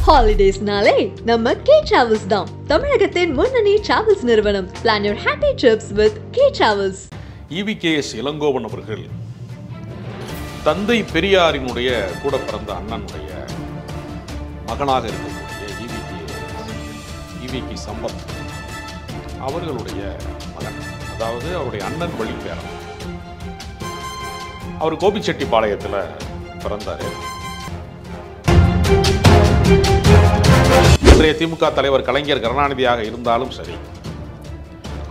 Holidays-நாலே நம்ம K Travels தான். தமிழகத்தின் முன்னணி டிராவல்ஸ் நிறுவனம். Plan your happy trips with K Travels. EVKS Elangovan அவர்கள் தந்தை பெரியாரினுடைய கூட பிறந்த அண்ணனுடைய மகனாக இருக்கக்கூடிய EVK சம்பத் அவர்களுடைய மகன், அதாவது அவருடைய அண்ணன் வழி பேரன். அவர் கோபிச்செட்டிப்பாளையத்தில் பிறந்தார். இன்றைய திமுக தலைவர் கலைஞர் கருணாநிதியாக இருந்தாலும் சரி,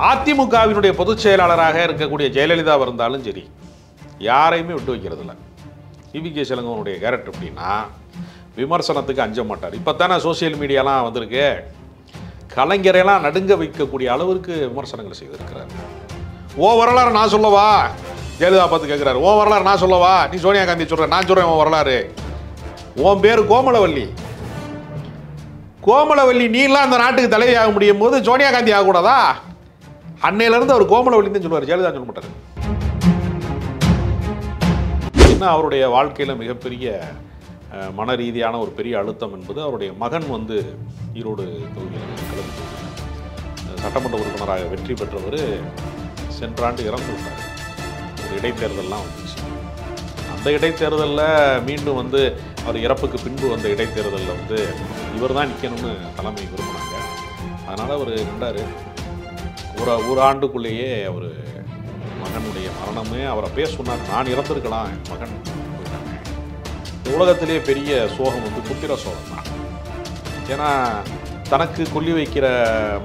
அதிமுகவினுடைய பொதுச் செயலாளராக இருக்கக்கூடிய ஜெயலலிதா இருந்தாலும் சரி, யாரையுமே விட்டு வைக்கிறது இல்லை. EVKS இளங்கோவனுடைய கேரக்டர் எப்படின்னா, விமர்சனத்துக்கு அஞ்ச மாட்டார். இப்போ தானே சோசியல் மீடியாலாம் வந்திருக்கு, கலைஞரையெல்லாம் நடுங்க வைக்கக்கூடிய அளவிற்கு விமர்சனங்கள் செய்திருக்கிறார். ஓ வரலாறு நான் சொல்லவா, ஜெயலலிதா பார்த்து கேட்குறாரு, ஓ வரலாறு நான் சொல்லவா, நீ சோனியா காந்தி சொல்கிற, நான் சொல்கிறேன் உன் வரலாறு. உன் பேர் கோமலவல்லி, கோமலவல்லி நீலாம் அந்த நாட்டுக்கு தலைவியாக முடியும் போது சோனியா காந்தி ஆகக்கூடாதா? அன்னையிலேருந்து அவர் கோமலவல்லின்னு சொல்லுவார், ஜெயலலிதா சொல்ல மாட்டார். இன்னும் அவருடைய வாழ்க்கையில் மிகப்பெரிய மன ரீதியான ஒரு பெரிய அழுத்தம் என்பது, அவருடைய மகன் ஈரோடு தொகுதியில் கலந்து சட்டமன்ற உறுப்பினராக வெற்றி பெற்றவர் சென்ற ஆண்டு இறந்து விட்டார். ஒரு இடைத்தேர்தல்லாம் வந்துச்சு. அந்த இடைத்தேர்தலில் மீண்டும் அவர் இறப்புக்கு பின்பு வந்த இடைத்தேர்தலில் இவர் தான் நிற்கணும்னு தலைமை விரும்பினாங்க. அதனால் அவர் நின்றார். ஒரு ஆண்டுக்குள்ளேயே அவர் மகனுடைய மரணமே அவரை சொன்னார், நான் இறந்திருக்கலாம், என் மகன் போயிட்டாங்க. உலகத்திலே பெரிய சோகம் புத்திர சோகம் தான். ஏன்னா தனக்கு கொல்லி வைக்கிற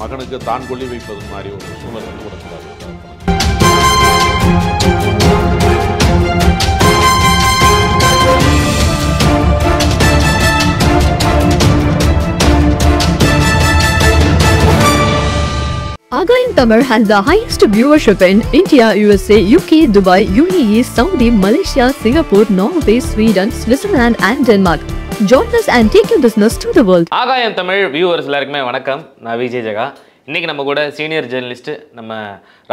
மகனுக்கு தான் கொல்லி வைப்பது மாதிரி ஒரு சூழல் வரக்கூடாது. Again Tamil has the highest viewership in India, USA, UK, Dubai, UAE, Saudi, Malaysia, Singapore, Norway, Sweden, Switzerland and Denmark. Join us and take your business to the world. ஆகாயம் தமிழ் வியூவர்ஸ் எல்லாருக்குமே வணக்கம். நான் விஜய் ஜெகா. இன்னைக்கு நம்ம கூட சீனியர் ஜேர்னலிஸ்ட் நம்ம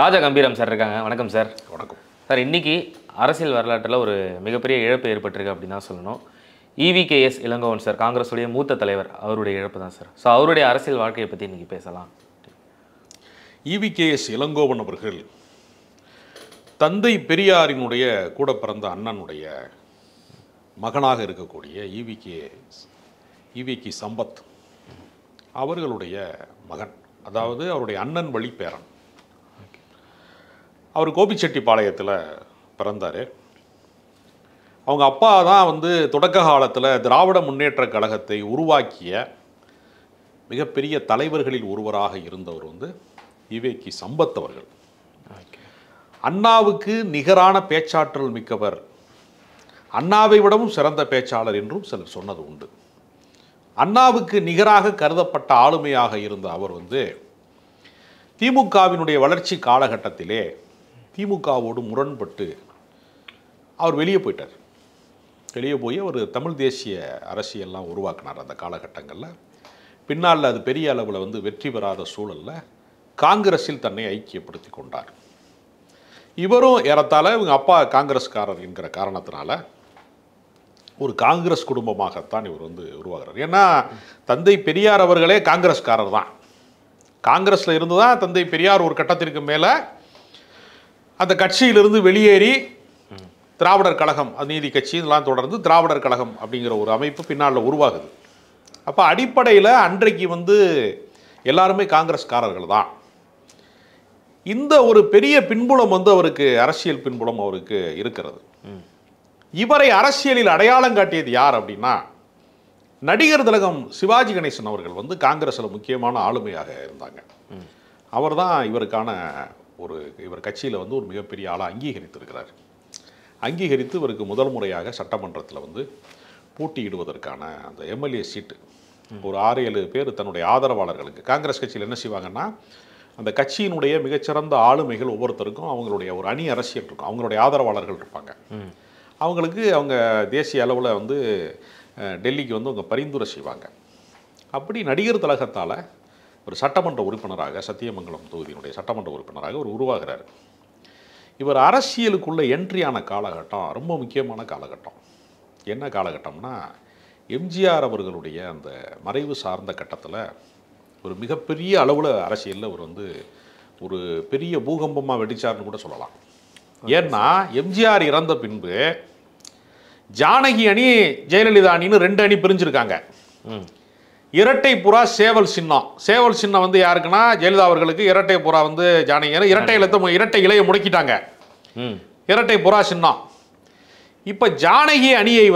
ராஜா கம்பீரம் sir இருக்காங்க. வணக்கம் சார். வணக்கம் சார். இன்னைக்கு அரசியல் வரலாற்றில் ஒரு மிகப்பெரிய இழப்பு ஏற்பட்டிருக்கு அப்படின்னு தான் சொல்லணும். EVKS இளங்கோவன் சார், காங்கிரஸுடைய மூத்த தலைவர், அவருடைய இழப்பு தான் சார். ஸோ அவருடைய அரசியல் வாழ்க்கையை பற்றி இன்னைக்கு பேசலாம். EVKS இளங்கோவன் அவர்கள் தந்தை பெரியாரினுடைய கூட பிறந்த அண்ணனுடைய மகனாக இருக்கக்கூடிய EVK சம்பத் அவர்களுடைய மகன், அதாவது அவருடைய அண்ணன் வழி பேரன். அவர் கோபிச்செட்டிப்பாளையத்தில் பிறந்தார். அவங்க அப்பா தான் தொடக்க காலத்தில் திராவிட முன்னேற்ற கழகத்தை உருவாக்கிய மிகப்பெரிய தலைவர்களில் ஒருவராக இருந்தவர் EVK சம்பத் அவர்கள். அண்ணாவுக்கு நிகரான பேச்சாற்றல் மிக்கவர், அண்ணாவை விடவும் சிறந்த பேச்சாளர் என்றும் சிலர் சொன்னது உண்டு. அண்ணாவுக்கு நிகராக கருதப்பட்ட ஆளுமையாக இருந்த அவர் திமுகவினுடைய வளர்ச்சி காலகட்டத்திலே திமுகவோடு முரண்பட்டு அவர் வெளியே போயிட்டார். வெளியே போய் அவர் தமிழ் தேசிய அரசியல்லாம் உருவாக்கினார். அந்த காலகட்டங்களில் பின்னால் அது பெரிய அளவில் வெற்றி பெறாத சூழலில் காங்கிரஸில் தன்னை ஐக்கியப்படுத்தி கொண்டார். இவரும் ஏறத்தாழ இவங்க அப்பா காங்கிரஸ்காரர் என்கிற காரணத்தினால ஒரு காங்கிரஸ் குடும்பமாகத்தான் இவர் உருவாகிறார். ஏன்னா தந்தை பெரியார் அவர்களே காங்கிரஸ்காரர் தான். காங்கிரஸில் இருந்து தான் தந்தை பெரியார் ஒரு கட்டத்திற்கு மேலே அந்த கட்சியிலிருந்து வெளியேறி திராவிடர் கழகம், நீதி கட்சி இதெல்லாம் தொடர்ந்து திராவிடர் கழகம் அப்படிங்கிற ஒரு அமைப்பு பின்னால் உருவாகுது. அப்போ அடிப்படையில் அன்றைக்கு எல்லாருமே காங்கிரஸ்காரர்கள் தான். இந்த ஒரு பெரிய பின்புலம் அவருக்கு, அரசியல் பின்புலம் அவருக்கு இருக்கிறது. இவரை அரசியலில் அடையாளம் காட்டியது யார் அப்படின்னா, நடிகர் திலகம் சிவாஜி கணேசன் அவர்கள் காங்கிரஸில் முக்கியமான ஆளுமையாக இருந்தாங்க. அவர் தான் இவருக்கான இவர் கட்சியில் ஒரு மிகப்பெரிய ஆளாக அங்கீகரித்திருக்கிறார். அங்கீகரித்து இவருக்கு முதல் முறையாக சட்டமன்றத்தில் போட்டியிடுவதற்கான அந்த MLA சீட்டு ஒரு 6-7 பேர் தன்னுடைய ஆதரவாளர்களுக்கு, காங்கிரஸ் கட்சியில் என்ன செய்வாங்கன்னா, அந்த கட்சியினுடைய மிகச்சிறந்த ஆளுமைகள் ஒவ்வொருத்தருக்கும் அவங்களுடைய ஒரு அணி அரசியல் இருக்கும், அவங்களுடைய ஆதரவாளர்கள் இருப்பாங்க. அவங்களுக்கு அவங்க தேசிய அளவில் டெல்லிக்கு அவங்க பரிந்துரை செய்வாங்க. அப்படி நடிகர் திலகத்தால் ஒரு சட்டமன்ற உறுப்பினராக, சத்தியமங்கலம் தொகுதியினுடைய சட்டமன்ற உறுப்பினராக ஒரு உருவாகிறார். இவர் அரசியலுக்குள்ளே என்ட்ரியான காலகட்டம் ரொம்ப முக்கியமான காலகட்டம். என்ன காலகட்டம்னா, எம்ஜிஆர் அவர்களுடைய அந்த மறைவு சார்ந்த கட்டத்தில் ஒரு மிகப்பெரிய அளவில் அரசியலில் ஒரு ஒரு பெரிய பூகம்பமாக வெடிச்சார்னு கூட சொல்லலாம். ஏன்னா எம்ஜிஆர் இறந்த பின்பு ஜானகி அணி ஜெயலலிதா அணின்னு 2 அணி பிரிஞ்சிருக்காங்க. இரட்டை புறா சேவல் சின்னம். சேவல் சின்னம் யாருக்குன்னா ஜெயலலிதா அவர்களுக்கு, இரட்டை புறா ஜானகி. இரட்டை இலையை முடக்கிட்டாங்க. இரட்டை புறா சின்னம். இப்போ ஜானகி அணியை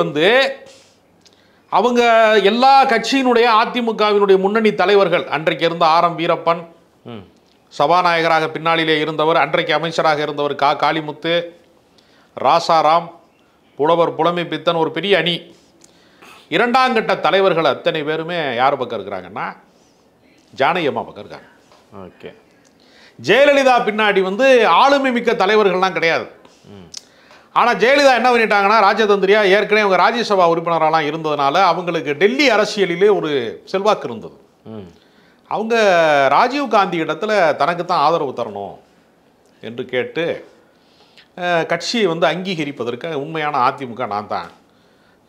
அவங்க எல்லா கட்சியினுடைய அதிமுகவினுடைய முன்னணி தலைவர்கள், அன்றைக்கு இருந்த ஆர்.எம். வீரப்பன், சபாநாயகராக பின்னாளிலே இருந்தவர், அன்றைக்கு அமைச்சராக இருந்தவர் காளிமுத்து, ராசாராம், புலவர் புலமை பித்தன், ஒரு பெரிய அணி. 2ஆம் கட்ட தலைவர்கள் அத்தனை பேருமே யார் பக்கம் இருக்கிறாங்கன்னா ஜானகி அம்மா பக்கம் இருக்காங்க. ஓகே. ஜெயலலிதா பின்னாடி ஆளுமை மிக்க தலைவர்கள்லாம் கிடையாது. ஆனால் ஜெயலலிதா என்ன பண்ணிட்டாங்கன்னா, ராஜதந்திரியா ஏற்கனவே அவங்க ராஜ்யசபா உறுப்பினரெல்லாம் இருந்ததுனால அவங்களுக்கு டெல்லி அரசியலிலே ஒரு செல்வாக்கு இருந்தது. அவங்க ராஜீவ் காந்தி இடத்துல தனக்கு தான் ஆதரவு தரணும் என்று கேட்டு கட்சியை அங்கீகரிப்பதற்கு உண்மையான அதிமுக நான் தான்.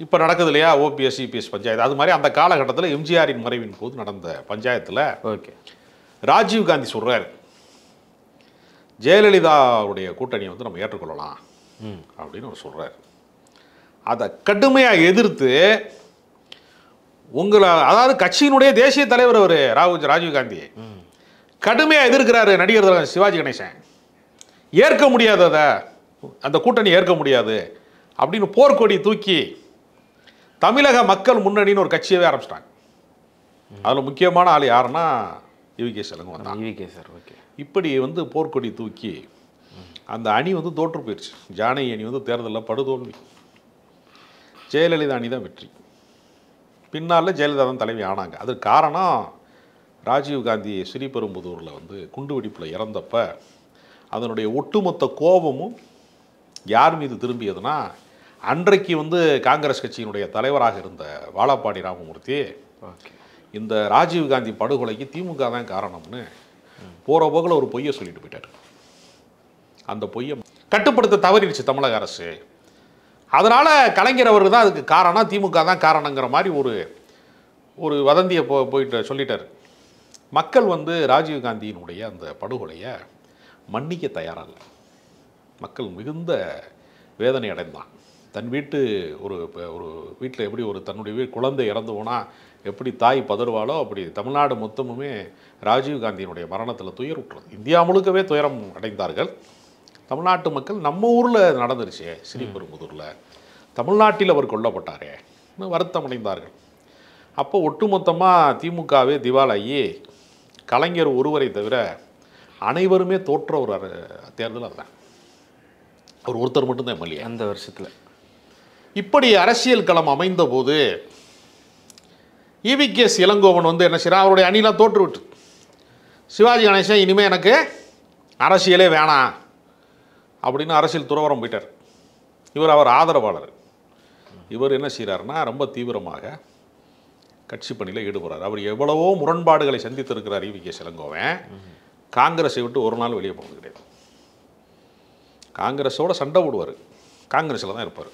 இப்போ நடக்குது இல்லையா ஓபிஎஸ் சிபிஎஸ் பஞ்சாயத்து, அது மாதிரி அந்த காலகட்டத்தில் எம்ஜிஆரின் மறைவின் போது நடந்த பஞ்சாயத்தில் ஓகே ராஜீவ் காந்தி சொல்கிறார், ஜெயலலிதாவுடைய கூட்டணியை நம்ம ஏற்றுக்கொள்ளலாம் அப்படின்னு அவர் சொல்கிறார். அதை கடுமையாக எதிர்த்து அதாவது கட்சியினுடைய தேசிய தலைவர் அவர் ராஜீவ் காந்தி கடுமையாக எதிர்க்கிறாரு நடிகர் சிவாஜி கணேசன். ஏற்க முடியாது, அந்த கூட்டணி ஏற்க முடியாது அப்படின்னு போர்க்கொடி தூக்கி தமிழக மக்கள் முன்னணின்னு ஒரு கட்சியவே ஆரம்பிச்சிட்டாங்க. அதில் முக்கியமான ஆள் யாருன்னா ஈவிகே இளங்கோவன் தான். EVK sir. ஓகே. இப்படி போர்க்கொடி தூக்கி அந்த அணி தோற்று போயிடுச்சு. ஜானகி அணி தேர்தலில் படுதோல்வி, ஜெயலலிதா அணி தான் வெற்றி. பின்னால் ஜெயலலிதா தான் தலைவி ஆனாங்க. அதுக்கு காரணம் ராஜீவ் காந்தி ஸ்ரீபெரும்புதூரில் குண்டு வெடிப்பில் இறந்தப்ப அதனுடைய ஒட்டுமொத்த கோபமும் யார் மீது திரும்பியதுன்னா, அன்றைக்கு காங்கிரஸ் கட்சியினுடைய தலைவராக இருந்த வாழப்பாடி ராமமூர்த்தி இந்த ராஜீவ் காந்தி படுகொலைக்கு திமுக தான் காரணம்னு போகிற போக்கில் ஒரு பொய்யை சொல்லிட்டு போயிட்டார். அந்த பொய்யை கட்டுப்படுத்த தவறிடுச்சு தமிழக அரசு. அதனால் கலைஞர் அவர் தான் அதுக்கு காரணம், திமுக தான் காரணங்கிற மாதிரி ஒரு வதந்தியை போயிட்டு சொல்லிட்டார். மக்கள் ராஜீவ் காந்தியினுடைய அந்த படுகொலையை மன்னிக்க தயாராக இல்லை. மக்கள் மிகுந்த வேதனை அடைந்தான். தன் வீட்டு ஒரு வீட்டில் எப்படி தன்னுடைய குழந்தை இறந்து போனால் எப்படி தாய் பதறுவாளோ அப்படி தமிழ்நாடு மொத்தமுமே ராஜீவ் காந்தியினுடைய மரணத்தில் துயர் விட்டுறது. இந்தியா முழுக்கவே துயரம் அடைந்தார்கள். தமிழ்நாட்டு மக்கள் நம்ம ஊரில் நடந்துருச்சு, ஸ்ரீபெரும்புதூரில் தமிழ்நாட்டில் அவர் கொல்லப்பட்டாரே வருத்தம் அடைந்தார்கள். அப்போ ஒட்டுமொத்தமாக திமுகவே திவாலாகி கலைஞர் ஒருவரை தவிர அனைவருமே தோற்ற ஒரு தேர்தல் அதுதான். அவர் ஒருத்தர் மட்டும்தான் எம்எல்ஏ அந்த வருஷத்தில். இப்படி அரசியல் களம் அமைந்த போது ஈவிகே இளங்கோவன் என்ன செய்யறான், அவருடைய அணிலாம் தோற்று விட்டு சிவாஜி கணேசன் இனிமேல் எனக்கு அரசியலே வேணாம் அப்படின்னு அரசியல் துறவரம் போயிட்டார். அவர் ஆதரவாளர். இவர் என்ன செய்கிறாருன்னா ரொம்ப தீவிரமாக கட்சி பணியில் ஈடுபடுறார். அவர் எவ்வளவோ முரண்பாடுகளை சந்தித்திருக்கிறார் ஈவிகே இளங்கோவன். காங்கிரஸை விட்டு ஒரு நாள் வெளியே போனது கிடையாது. காங்கிரஸோட சண்டை போடுவார், காங்கிரஸில் தான் இருப்பார்.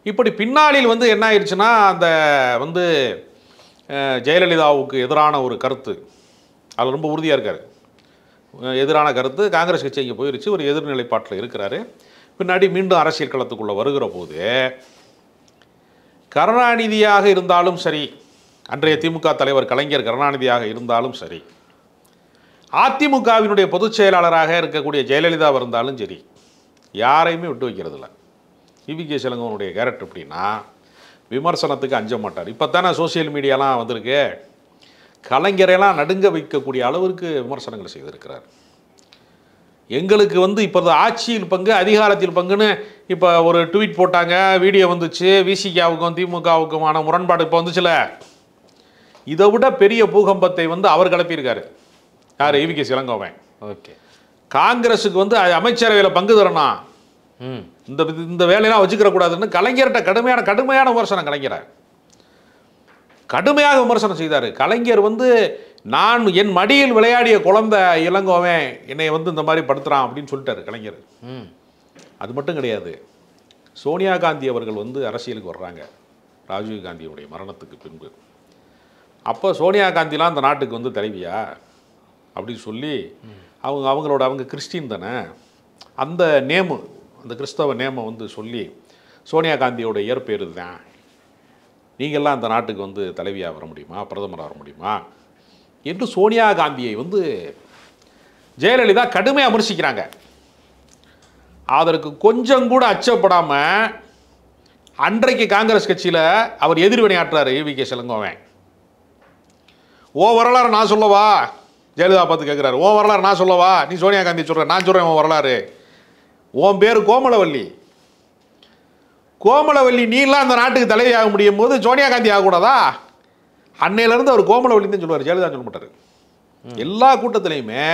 இப்படி பின்னாளில் என்ன ஆயிடுச்சுன்னா, அந்த ஜெயலலிதாவுக்கு எதிரான ஒரு கருத்து அதில் ரொம்ப உறுதியாக இருக்கார். எதிரான கருத்து காங்கிரஸ் கட்சி இங்கே போயிடுச்சு, ஒரு எதிர்நிலைப்பாட்டில் இருக்கிறாரு. பின்னாடி மீண்டும் அரசியல் களத்துக்குள்ளே வருகிற போது கருணாநிதியாக இருந்தாலும் சரி, அன்றைய திமுக தலைவர் கலைஞர் கருணாநிதியாக இருந்தாலும் சரி, அதிமுகவினுடைய பொதுச் செயலாளராக இருக்கக்கூடிய ஜெயலலிதா இருந்தாலும் சரி, யாரையுமே விட்டு வைக்கிறது இல்லை. ஈவிகே இளங்கோவனுடைய கேரக்டர் எப்படின்னா, விமர்சனத்துக்கு அஞ்ச மாட்டார். இப்போ தானே சோசியல் மீடியாலாம் வந்திருக்கு, கலைஞரையெல்லாம் நடுங்க வைக்கக்கூடிய அளவிற்கு விமர்சனங்களை செய்திருக்கிறார். எங்களுக்கு இப்போ ஆட்சியில் பங்கு அதிகாரத்தில் பங்குன்னு இப்போ ஒரு ட்வீட் போட்டாங்க, வீடியோ வந்துச்சு, விசிகாவுக்கும் திமுகவுக்குமான முரண்பாடு இப்போ வந்துச்சுல, இதை விட பெரிய பூகம்பத்தை அவர் கிளப்பியிருக்காரு. யார்? ஈவிகே இளங்கோவன். ஓகே. காங்கிரஸுக்கு அமைச்சரவையில் பங்கு தரணும், இந்த வேலையெல்லாம் வச்சுக்கிற கூடாதுன்னு கலைஞர்கிட்ட கடுமையான விமர்சனம் கலைஞரை கடுமையாக விமர்சனம் செய்தார். கலைஞர் நான் என் மடியில் விளையாடிய குழந்தை இளங்கோவன் என்னை இந்த மாதிரி படுத்துறான் அப்படின்னு சொல்லிட்டாரு கலைஞர். அது மட்டும் கிடையாது, சோனியா காந்தி அவர்கள் அரசியலுக்கு வர்றாங்க. ராஜீவ் காந்தியுடைய மரணத்துக்கு பின்பு. அப்போ சோனியா காந்திலாம் அந்த நாட்டுக்கு வந்து தலைவியா அப்படின்னு சொல்லி அவங்க கிறிஸ்டின் தானே, அந்த நேமு, அந்த கிறிஸ்தவ நேமை வந்து சொல்லி சோனியா காந்தியோட இயற்பேர் தான், நீங்கள்லாம் அந்த நாட்டுக்கு வந்து தலைவியாக வர முடியுமா, பிரதமராக வர முடியுமா என்று சோனியா காந்தியை வந்து ஜெயலலிதா கடுமையாக விமர்சிக்கிறாங்க. அதற்கு கொஞ்சம் கூட அச்சப்படாமல் அன்றைக்கு காங்கிரஸ் கட்சியில் அவர் எதிர்வினையாற்றார் ஈவிகே இளங்கோவன். ஓ வரலாறு நான் சொல்லவா, ஜெயலலிதா பார்த்து கேட்குறாரு, ஓ வரலாறு நான் சொல்லவா, நீ சோனியா காந்தி சொல்கிற, நான் சொல்கிறேன் உன் வரலாறு, உன் பேர் கோமலவல்லி, கோமலவல்லி நீலாம் அந்த நாட்டுக்கு தலைவியாக முடியும் போது சோனியா காந்தி ஆகக்கூடாதா? அன்னையிலேருந்து அவர் கோமலவல்லி தான் சொல்லுவார், ஜெயலலிதா சொல்ல மாட்டார். எல்லா கூட்டத்திலையுமே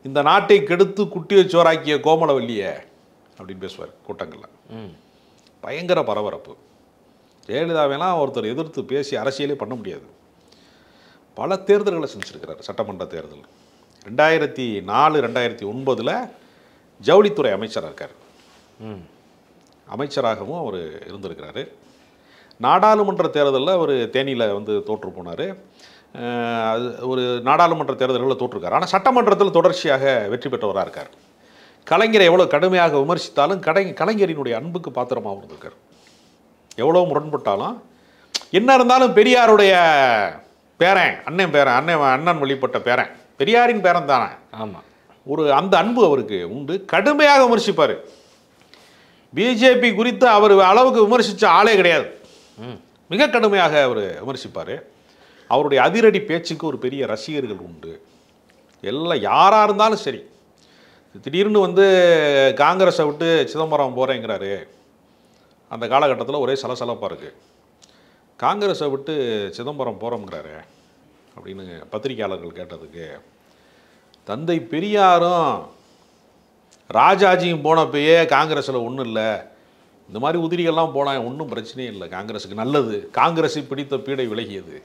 இந்த நாட்டை கெடுத்து குட்டியை சோறாக்கிய கோமலவல்லியை அப்படின்னு பேசுவார் கூட்டங்களில். பயங்கர பரபரப்பு. ஜெயலலிதாவெல்லாம் ஒருத்தர் எதிர்த்து பேசி அரசியலே பண்ண முடியாது. பல தேர்தல்களை செஞ்சுருக்கிறார். சட்டமன்ற தேர்தல் 2004 2009 ஜவுளித்துறை அமைச்சராக இருக்கார். அமைச்சராகவும் அவர் இருந்திருக்கிறாரு. நாடாளுமன்ற தேர்தலில் அவர் தேனியில் வந்து தோற்று போனார். அது ஒரு நாடாளுமன்ற தேர்தல்களில் தோற்றுருக்கார். ஆனால் சட்டமன்றத்தில் தொடர்ச்சியாக வெற்றி பெற்றவராக இருக்கார். கலைஞரை எவ்வளோ கடுமையாக விமர்சித்தாலும் கலைஞரினுடைய அன்புக்கு பாத்திரமாகவும் இருந்திருக்கார். எவ்வளோ முரண்பட்டாலும் என்ன இருந்தாலும் பெரியாருடைய பேரன், அண்ணன் வழிபட்ட பேரன், பெரியாரின் பேரன் தானே. ஆமாம், ஒரு அந்த அன்பு அவருக்கு உண்டு. கடுமையாக விமர்சிப்பார். பிஜேபி குறித்து அவர் அளவுக்கு விமர்சித்த ஆளே கிடையாது. மிக கடுமையாக அவர் விமர்சிப்பார். அவருடைய அதிரடி பேச்சுக்கு ஒரு பெரிய ரசிகர்கள் உண்டு. எல்லாம் யாராக இருந்தாலும் சரி. திடீர்னு வந்து காங்கிரஸை விட்டு சிதம்பரம் போகிறேங்கிறாரு. அந்த காலகட்டத்தில் ஒரே சலசலப்பாக இருக்குது. காங்கிரஸை விட்டு சிதம்பரம் போகிறோங்கிறாரு அப்படின்னு பத்திரிகையாளர்கள் கேட்டதுக்கு, தந்தை பெரியாரும் ராஜாஜியும் போனப்பயே காங்கிரஸில் ஒன்றும் இல்லை, இந்த மாதிரி உதிரிகள்லாம் போனால் ஒன்றும் பிரச்சனையே இல்லை, காங்கிரஸுக்கு நல்லது, காங்கிரஸை பிடித்த பீடை விலகியது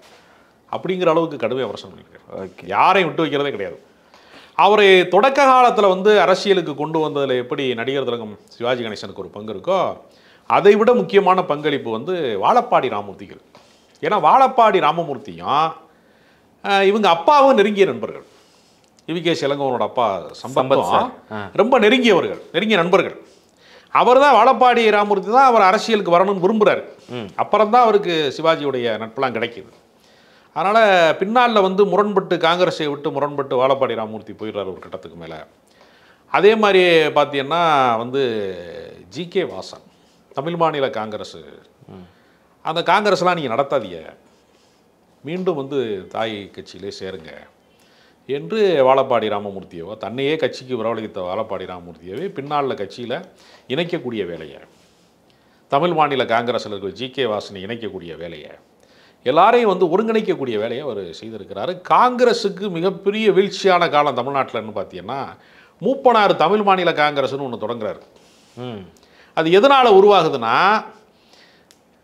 அப்படிங்கிற அளவுக்கு கடுமையாக விமர்சனம் பண்ணியிருக்காரு. யாரையும் விட்டு வைக்கிறதே கிடையாது. அவரை தொடக்க காலத்தில் வந்து அரசியலுக்கு கொண்டு வந்ததில் எப்படி நடிகர் திலகம் சிவாஜி கணேசனுக்கு ஒரு பங்கு இருக்கோ, அதை விட முக்கியமான பங்களிப்பு வந்து வாழப்பாடி ராமமூர்த்திகள். ஏன்னா வாழப்பாடி ராமமூர்த்தியும் இவங்க அப்பாவும் நெருங்கிய நண்பர்கள். ஈவிகே இளங்கோவனோட அப்பா சம்பத் ரொம்ப நெருங்கிய நண்பர்கள். அவர் தான் வாழப்பாடி ராமமூர்த்தி தான் அவர் அரசியலுக்கு வரணும்னு விரும்புகிறார். அப்புறம் தான் அவருக்கு சிவாஜியுடைய நட்பெல்லாம் கிடைக்கிது. அதனால் பின்னால் வந்து முரண்பட்டு காங்கிரஸை விட்டு முரண்பட்டு வாழப்பாடி ராமமூர்த்தி போயிடுறார் ஒரு கட்டத்துக்கு மேலே. அதே மாதிரி பார்த்தீங்கன்னா வந்து ஜி.கே. வாசன், தமிழ் மாநில காங்கிரஸ், அந்த காங்கிரஸ்லாம் நீங்கள் நடத்தாதீங்க, மீண்டும் வந்து தாய் கட்சியிலே சேருங்க என்று வாழப்பாடி ராமமூர்த்தியவோ, தன்னையே கட்சிக்கு வரவழைத்த வாழப்பாடி ராமமூர்த்தியவே பின்னால் கட்சியில் இணைக்கக்கூடிய வேலையை, தமிழ் மாநில காங்கிரஸில் இருக்கிற ஜி.கே. வாசனை இணைக்கக்கூடிய வேலையை, எல்லாரையும் வந்து ஒருங்கிணைக்கக்கூடிய வேலையை அவர் செய்திருக்கிறாரு. காங்கிரஸுக்கு மிகப்பெரிய வீழ்ச்சியான காலம் தமிழ்நாட்டில்னு பார்த்தீங்கன்னா மூப்பனார் தமிழ் மாநில காங்கிரஸ்னு ஒன்று தொடங்குறாரு. அது எதனால் உருவாகுதுன்னா,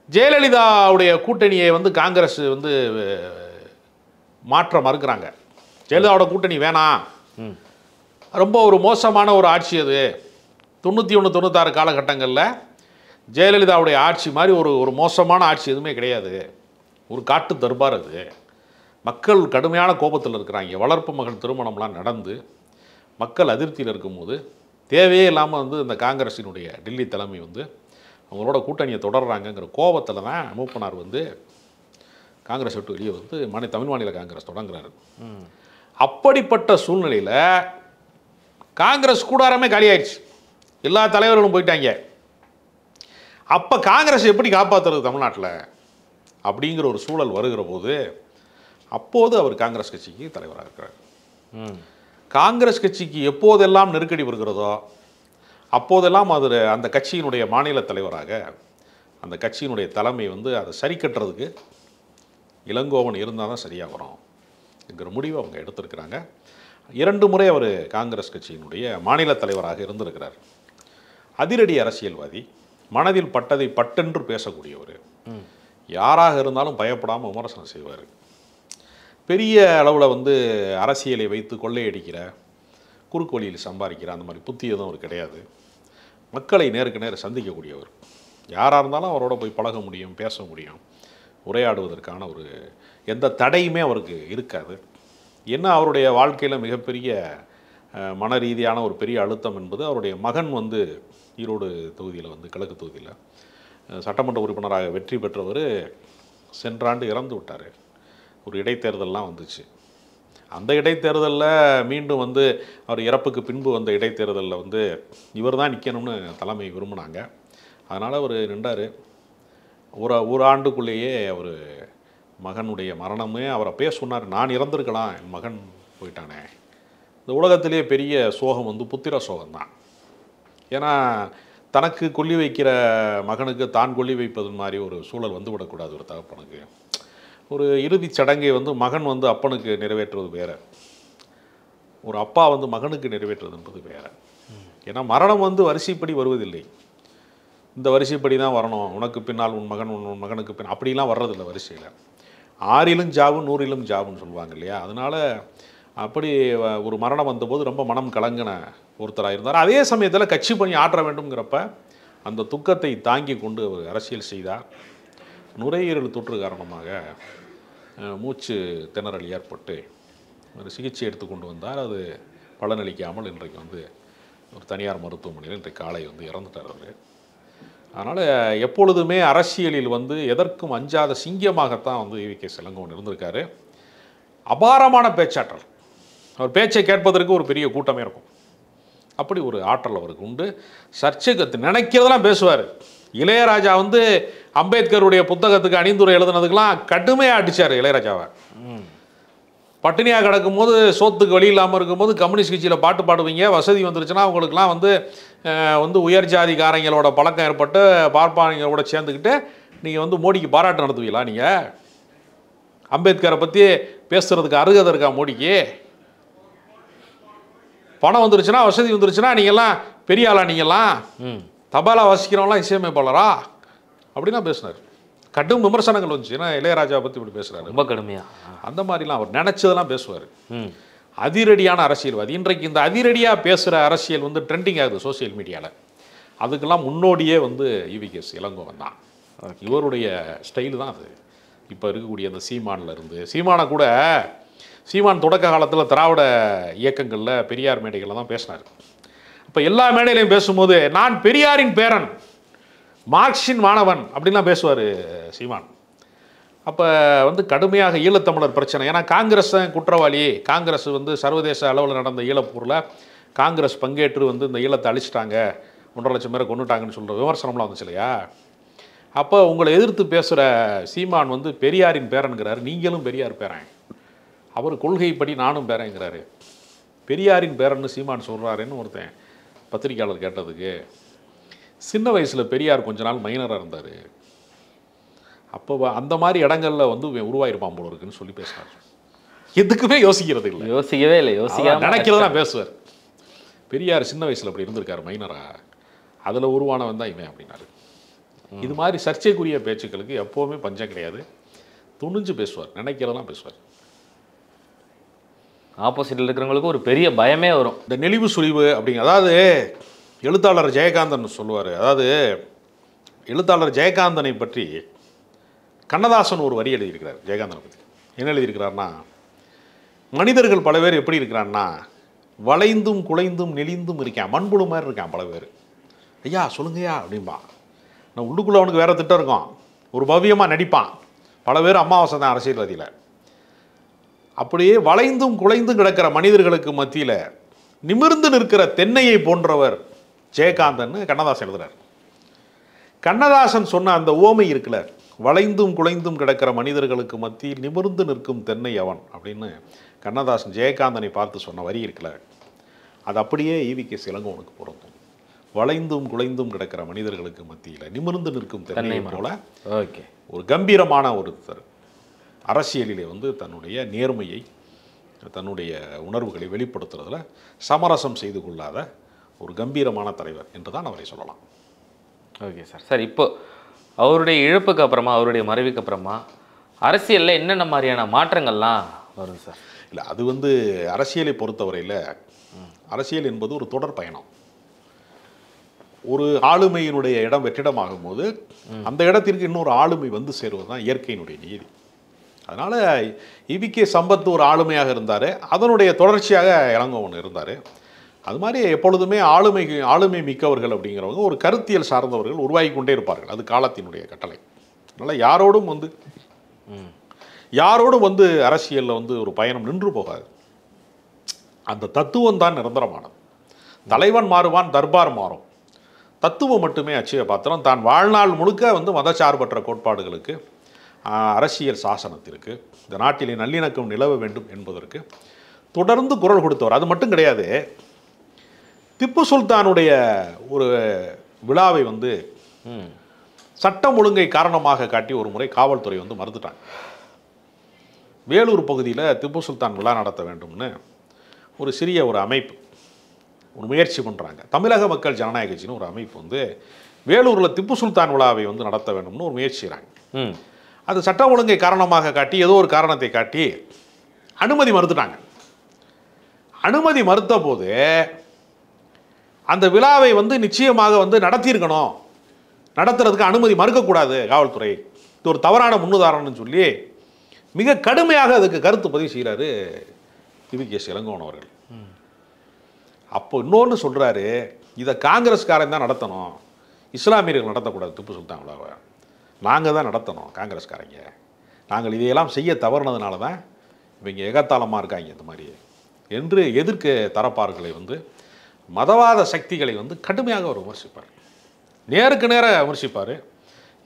ஜெயலலிதாவுடைய கூட்டணியை வந்து காங்கிரஸ் வந்து மாற்ற மறுக்கிறாங்க. ஜெயலலிதாவோட கூட்டணி வேணாம், ரொம்ப ஒரு மோசமான ஒரு ஆட்சி அது. 91 96 காலகட்டங்களில் ஜெயலலிதாவுடைய ஆட்சி மாதிரி ஒரு மோசமான ஆட்சி எதுவுமே கிடையாது, ஒரு காட்டு தர்பார் அது. மக்கள் கடுமையான கோபத்தில் இருக்கிறாங்க. வளர்ப்பு மகள் திருமணம்லாம் நடந்து மக்கள் அதிருப்தியில் இருக்கும்போது தேவையே இல்லாமல் வந்து இந்த காங்கிரஸினுடைய டெல்லி தலைமை வந்து அவங்களோட கூட்டணியை தொடர்றாங்கங்கிற கோபத்தில் தான் மூப்பனார் வந்து காங்கிரஸ் விட்டு வெளியே வந்து தமிழ் மாநில காங்கிரஸ் தொடங்குறாரு. அப்படிப்பட்ட சூழ்நிலையில் காங்கிரஸ் கூடாரமே காலியாயிடுச்சு, எல்லா தலைவர்களும் போயிட்டாங்க. அப்போ காங்கிரஸ் எப்படி காப்பாற்றுறது தமிழ்நாட்டில் அப்படிங்கிற ஒரு சூழல் வருகிற போது அப்போது அவர் காங்கிரஸ் கட்சிக்கு தலைவராக இருக்கிறார். காங்கிரஸ் கட்சிக்கு எப்போதெல்லாம் நெருக்கடி வருகிறதோ அப்போதெல்லாம் அது அந்த கட்சியினுடைய மாநில தலைவராக அந்த கட்சியினுடைய தலைமை வந்து அதை சரி கட்டுறதுக்கு இளங்கோவன் இருந்தால் தான் சரியாக வரும் என்கிற முடிவை அவங்க எடுத்திருக்கிறாங்க. 2 முறை அவர் காங்கிரஸ் கட்சியினுடைய மாநில தலைவராக இருந்திருக்கிறார். அதிரடி அரசியல்வாதி, மனதில் பட்டதை பட்டென்று பேசக்கூடியவர், யாராக இருந்தாலும் பயப்படாமல் விமர்சனம் செய்வார். பெரிய அளவில் வந்து அரசியலை வைத்து கொள்ளையடிக்கிற, குறுக்கு வழியில் சம்பாதிக்கிற அந்த மாதிரி புத்தி எதுவும் அவர் கிடையாது. மக்களை நேருக்கு நேர் சந்திக்கக்கூடியவர். யாராக இருந்தாலும் அவரோட போய் பழக முடியும், பேச முடியும், உரையாடுவதற்கான ஒரு எந்த தடையுமே அவருக்கு இருக்காது. என்ன அவருடைய வாழ்க்கையில் மிகப்பெரிய மன ரீதியான ஒரு பெரிய அழுத்தம் என்பது அவருடைய மகன் வந்து ஈரோடு தொகுதியில் வந்து கிழக்கு தொகுதியில் சட்டமன்ற உறுப்பினராக வெற்றி பெற்றவர் சென்ற ஆண்டு இறந்து விட்டார். ஒரு இடைத்தேர்தல்லாம் வந்துச்சு. அந்த இடைத்தேர்தலில் மீண்டும் வந்து அவர் இறப்புக்கு பின்பு வந்த இடைத்தேர்தலில் வந்து இவர் தான் நிற்கணும்னு தலைமை விரும்பினாங்க. அதனால் அவர் நின்றார். ஒரு ஆண்டுக்குள்ளேயே அவர் மகனுடைய மரணமே அவரை அப்பயே சொன்னார், நான் இறந்துருக்கலாம், என் மகன் போயிட்டானே. இந்த உலகத்திலே பெரிய சோகம் வந்து புத்திர சோகம்தான். ஏன்னா தனக்கு கொல்லி வைக்கிற மகனுக்கு தான் கொல்லி வைப்பது மாதிரி ஒரு சூழல் வந்து விடக்கூடாது. ஒரு தகப்பனுக்கு ஒரு இறுதிச் சடங்கை வந்து மகன் வந்து அப்பனுக்கு நிறைவேற்றுவது வேறு, ஒரு அப்பா வந்து மகனுக்கு நிறைவேற்றுவது என்பது வேறு. ஏன்னா மரணம் வந்து வரிசைப்படி வருவதில்லை. இந்த வரிசைப்படி தான் வரணும், உனக்கு பின்னால் உன் மகனுக்கு பின்னால் அப்படிலாம் வர்றதில்லை வரிசையில். 6லும் ஜாவு 100லும் ஜாவுன்னு சொல்லுவாங்க இல்லையா. அதனால் அப்படி ஒரு மரணம் வந்தபோது ரொம்ப மனம் கலங்கின ஒருத்தராக இருந்தார். அதே சமயத்தில் கட்சி பணி ஆற்ற வேண்டும்ங்கிறப்ப அந்த துக்கத்தை தாங்கி கொண்டு அவர் அரசியல் செய்தார். நுரையீரல் தொற்று காரணமாக மூச்சு திணறல் ஏற்பட்டு ஒரு சிகிச்சை எடுத்துக்கொண்டு வந்தார். அது பலனளிக்காமல் இன்றைக்கு வந்து ஒரு தனியார் மருத்துவமனையில் இன்றைக்கு காலை வந்து இறந்துட்டார் அவர். அதனால் எப்பொழுதுமே அரசியலில் வந்து எதற்கும் அஞ்சாத சிங்கமாகத்தான் வந்து ஈ.வி.கே. இளங்கோவன் இருந்திருக்காரு. அபாரமான பேச்சாற்றல். அவர் பேச்சை கேட்பதற்கு ஒரு பெரிய கூட்டமே இருக்கும். அப்படி ஒரு ஆற்றல் அவருக்கு உண்டு. சர்ச்சைக்கு நினைக்கிறதெல்லாம் பேசுவார். இளையராஜா வந்து அம்பேத்கருடைய புத்தகத்துக்கு அணிந்துரை எழுதுனதுக்கெல்லாம் கடுமையாக அடித்தார் இளையராஜாவை. பட்டினியாக கிடக்கும்போது, சோத்துக்கு வழி இல்லாமல் இருக்கும்போது கம்யூனிஸ்ட் கட்சியில் பாட்டு பாடுவீங்க, வசதி வந்துருச்சுன்னா அவங்களுக்குலாம் வந்து உயர் ஜாதிகாரங்களோட பழக்கம் ஏற்பட்டு பார்ப்பானிங்களோட சேர்ந்துக்கிட்டு நீங்கள் வந்து மோடிக்கு பாராட்டு நடத்துவீங்களா? நீங்கள் அம்பேத்கரை பற்றி பேசுகிறதுக்கு அருகதை இருக்கா மோடிக்கு? பணம் வந்துருச்சுன்னா, வசதி வந்துருச்சுன்னா நீங்கள்லாம் பெரிய ஆளா? நீங்கள்லாம் தபாலா வாசிக்கிறவங்களாம் இசையமைப்பாளரா? அப்படின்னா பேசினார். கடும் விமர்சனங்கள் வந்துச்சு. ஏன்னா இளையராஜா பற்றி இப்படி பேசுகிறாரு, ரொம்ப கடுமையாக. அந்த மாதிரிலாம் அவர் நினச்சதெல்லாம் பேசுவார். அதிரடியான அரசியல்வாதி. இன்றைக்கு இந்த அதிரடியாக பேசுகிற அரசியல் வந்து ட்ரெண்டிங் ஆகுது சோசியல் மீடியாவில். அதுக்கெல்லாம் முன்னோடியே வந்து ஈ.வி.கே. இளங்கோவன் தான். இவருடைய ஸ்டைல் தான் அது. இப்போ இருக்கக்கூடிய அந்த சீமானில் இருந்து, சீமான் தொடக்க காலத்தில் திராவிட இயக்கங்களில் பெரியார் மேடைகளில் தான் பேசினார். இப்போ எல்லா மேடையிலையும் பேசும்போது நான் பெரியாரின் பேரன், மார்க்சின் மாணவன் அப்படின்லாம் பேசுவார் சீமான். அப்போ வந்து கடுமையாக ஈழத்தமிழர் பிரச்சனை. ஏன்னா காங்கிரஸ் தான் குற்றவாளி. காங்கிரஸ் வந்து சர்வதேச அளவில் நடந்த ஈழப்பூரில் காங்கிரஸ் பங்கேற்று வந்து இந்த ஈழத்தை அழிச்சிட்டாங்க, 1.5 லட்சம் பேரை கொண்டுட்டாங்கன்னு சொல்கிற விமர்சனம்லாம் வந்துச்சு இல்லையா. அப்போ உங்களை எதிர்த்து பேசுகிற சீமான் வந்து பெரியாரின் பேரன்கிறார். நீங்களும் பெரியார் பேரன், அவர் கொள்கைப்படி நானும் பேரங்கிறாரு. பெரியாரின் பேரன்னு சீமான் சொல்கிறாருன்னு ஒருத்தன் பத்திரிக்கையாளர் கேட்டதுக்கு, சின்ன வயசில் பெரியார் கொஞ்ச நாள் மைனராக இருந்தார், அப்போ அந்த மாதிரி இடங்களில் வந்து உருவாயிருப்பான் போல இருக்குன்னு சொல்லி பேசுகிறார். எதுக்குமே யோசிக்கிறது இல்லை, யோசிக்கவே இல்லை, நினைக்கிறதா பேசுவார். பெரியார் சின்ன வயசில் அப்படி இருந்திருக்காரு மைனரா, அதில் உருவானவன் தான் இவன் அப்படின்னாரு. இது மாதிரி சர்ச்சைக்குரிய பேச்சுக்களுக்கு எப்போவுமே பஞ்சம் கிடையாது. துணிஞ்சு பேசுவார், நினைக்கிறதெல்லாம் பேசுவார். ஆப்போசிட்டில் இருக்கிறவங்களுக்கு ஒரு பெரிய பயமே வரும். இந்த நெளிவு சுழிவு அப்படிங்க. அதாவது எழுத்தாளர் ஜெயகாந்தன் சொல்லுவார். அதாவது எழுத்தாளர் ஜெயகாந்தனை பற்றி கண்ணதாசன் ஒரு வரி எழுதியிருக்கிறார். ஜெயகாந்தனை பற்றி என்ன எழுதியிருக்கிறார்னா, மனிதர்கள் பல பேர் எப்படி இருக்கிறான்னா, வளைந்தும் குலைந்தும் நெளிந்தும் இருக்கான், மண்புழு மாதிரி இருக்கான் பல பேர். ஐயா சொல்லுங்கய்யா அப்படின்பா. நான் உள்ளுக்குள்ளே அவனுக்கு வேறு திட்டம் இருக்கும், ஒரு பவ்யமாக நடிப்பான். பல பேர் அமாவாசை தான் அரசியல்வாதியில். அப்படியே வளைந்தும் குலைந்தும் கிடக்கிற மனிதர்களுக்கு மத்தியில் நிமிர்ந்து நிற்கிற தென்னையை போன்றவர் ஜெயகாந்தன் கண்ணதாசன் எழுதுறார். கண்ணதாசன் சொன்ன அந்த ஓமை இருக்குல்ல, வளைந்தும் குலைந்தும் கிடக்கிற மனிதர்களுக்கு மத்தியில் நிமிர்ந்து நிற்கும் தென்னை அவன் அப்படின்னு கண்ணதாசன் ஜெயகாந்தனை பார்த்து சொன்ன வரி இருக்குல்ல, அது அப்படியே ஈ.வி.கே. இளங்கோவனுக்கு பொருந்தும். வளைந்தும் குலைந்தும் கிடக்கிற மனிதர்களுக்கு மத்தியில் நிமிர்ந்து நிற்கும் தென்னை போல ஒரு கம்பீரமான ஒருத்தர் அரசியலிலே வந்து தன்னுடைய நேர்மையை, தன்னுடைய உணர்வுகளை வெளிப்படுத்துறதுல சமரசம் செய்து கொள்ளாத ஒரு கம்பீரமான தலைவர் என்று தான் அவரை சொல்லலாம். Okay sir. சார், இப்போ அவருடைய இழப்புக்கு அப்புறமா, அவருடைய மறைவுக்கு அப்புறமா அரசியலில் என்னென்ன மாதிரியான மாற்றங்கள்லாம் வரும் சார்? இல்லை, அது வந்து அரசியலை பொறுத்தவரையில் அரசியல் என்பது ஒரு தொடர் பயணம். ஒரு ஆளுமையினுடைய இடம் வெற்றிடமாகும் போது அந்த இடத்திற்கு இன்னொரு ஆளுமை வந்து சேருவது தான் இயற்கையினுடைய நீதி. அதனால் இவிகே சம்பத் ஒரு ஆளுமையாக இருந்தார், அதனுடைய தொடர்ச்சியாக இளங்கோவன் இருந்தார். அது மாதிரி எப்பொழுதுமே ஆளுமை மிக்கவர்கள் அப்படிங்கிறவங்க ஒரு கருத்தியல் சார்ந்தவர்கள் உருவாகி கொண்டே இருப்பார்கள். அது காலத்தினுடைய கட்டளை. அதனால் யாரோடும் வந்து அரசியலில் வந்து ஒரு பயணம் நின்று போகாது. அந்த தத்துவம் தான் நிரந்தரமானது. தலைவன் மாறுவான், தர்பார் மாறும், தத்துவம் மட்டுமே அச்சய பாத்திரம். தான் வாழ்நாள் முழுக்க வந்து மதச்சார்பற்ற கோட்பாடுகளுக்கு, அரசியல் சாசனத்திற்கு, இந்த நாட்டிலே நல்லிணக்கம் நிலவ வேண்டும் என்பதற்கு தொடர்ந்து குரல் கொடுத்தவர். அது மட்டும் கிடையாது, திப்பு சுல்தானுடைய ஒரு விழாவை வந்து சட்டம் ஒழுங்கை காரணமாக காட்டி ஒரு முறை காவல்துறை வந்து மறுத்துட்டாங்க. வேலூர் பகுதியில் திப்பு சுல்தான் விழா நடத்த வேண்டும்னு ஒரு சிறிய ஒரு அமைப்பு ஒரு முயற்சி பண்ணுறாங்க. தமிழக மக்கள் ஜனநாயக கட்சின்னு ஒரு அமைப்பு வந்து வேலூரில் திப்பு சுல்தான் விழாவை வந்து நடத்த வேண்டும்னு ஒரு முயற்சி செய்கிறாங்க. அது சட்டம் ஒழுங்கை காரணமாக காட்டி ஏதோ ஒரு காரணத்தை காட்டி அனுமதி மறுத்துட்டாங்க. அனுமதி மறுத்த போது அந்த விழாவை வந்து நிச்சயமாக வந்து நடத்தியிருக்கணும், நடத்துறதுக்கு அனுமதி மறுக்கக்கூடாது காவல்துறை, இது ஒரு தவறான முன்னுதாரணம்னு சொல்லி மிக கடுமையாக அதுக்கு கருத்து பதிவு செய்கிறாரு இவிகே இளங்கோவன் அவர்கள். அப்போ இன்னொன்று சொல்கிறாரு, இதை காங்கிரஸ்காரன் தான் நடத்தணும், இஸ்லாமியர்கள் நடத்தக்கூடாது திப்பு சுல்தான் விழாவை, நாங்கள் தான் நடத்தணும் காங்கிரஸ்காரங்க, நாங்கள் இதையெல்லாம் செய்ய தவறுனதுனால தான் இவங்க ஏகத்தாளமாக இருக்காங்க இந்த மாதிரி என்று எதிர்க்க தரப்பார்களை வந்து மதவாத சக்திகளை வந்து கடுமையாக அவர் விமர்சிப்பார். நேருக்கு நேராக விமர்சிப்பார்,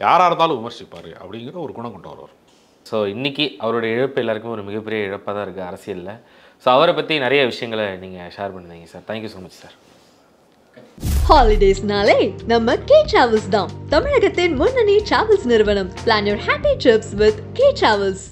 யாராக இருந்தாலும் விமர்சிப்பார் அப்படிங்கிற ஒரு குணம் கொண்டு வருவார். ஸோ இன்றைக்கி அவருடைய இழப்பு எல்லாருக்கும் ஒரு மிகப்பெரிய இழப்பாக தான் இருக்குது அரசியலில். ஸோ அவரை பற்றி நிறைய விஷயங்களை நீங்கள் ஷேர் பண்ணுவீங்க sir. Thank you so much sir. ஹாலிடேஸ்னாலே நம்ம கே டிராவல்ஸ் தான் தமிழகத்தின் முன்னணி டிராவல்ஸ் நிறுவனம். Plan your happy trips with K travels.